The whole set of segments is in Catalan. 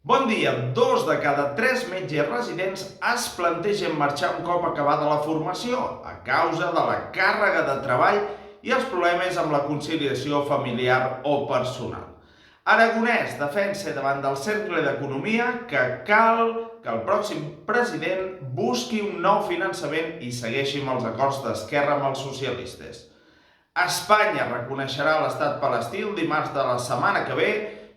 Bon dia. 2 de cada 3 metges residents es plantegen marxar un cop acabada la formació a causa de la càrrega de treball i els problemes amb la conciliació familiar o personal. Aragonès defensa davant del Cercle d'Economia que cal que el pròxim president busqui un nou finançament i segueixi amb els acords d'Esquerra amb els socialistes. Espanya reconeixerà l'estat palestí el dimarts de la setmana que ve,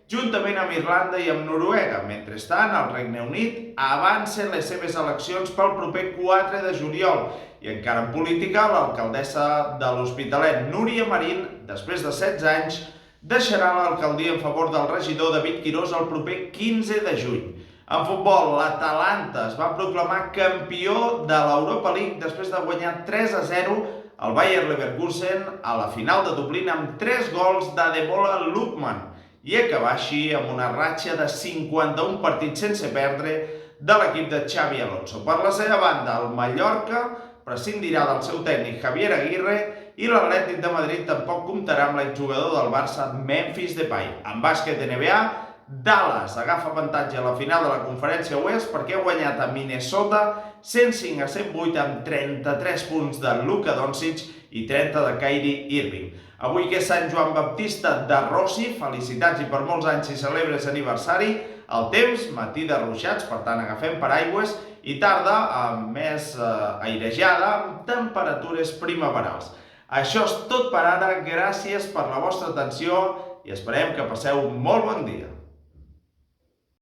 juntament amb Irlanda i amb Noruega. Mentrestant, el Regne Unit avança les seves eleccions pel proper 4 de juliol. I encara en política, l'alcaldessa de l'Hospitalet, Núria Marín, després de 16 anys, deixarà l'alcaldia en favor del regidor David Quirós el proper 15 de juny. En futbol, l'Atalanta es va proclamar campió de l'Europa League després de guanyar 3-0 al Bayer Leverkusen a la final de Dublín amb 3 gols d'Ademola Lookman i acabar així amb una ratxa de 51 partits sense perdre de l'equip de Xabi Alonso. Per la seva banda, el Mallorca prescindirà del seu tècnic Javier Aguirre i l'Atlètic de Madrid tampoc comptarà amb l'exjugador del Barça Memphis Depay. En bàsquet NBA, Dallas agafa avantatge a la final de la Conferència Oest perquè ha guanyat a Minnesota 105-108 amb 33 punts de Luka Doncic i 30 de Kyrie Irving. Avui que és Sant Joan Baptista de Rossi, felicitats i per molts anys si celebres aniversari. El temps, matí de ruixats, per tant agafem paraigües, i tarda més airejada amb temperatures primaverals. Això és tot per ara, gràcies per la vostra atenció i esperem que passeu un molt bon dia.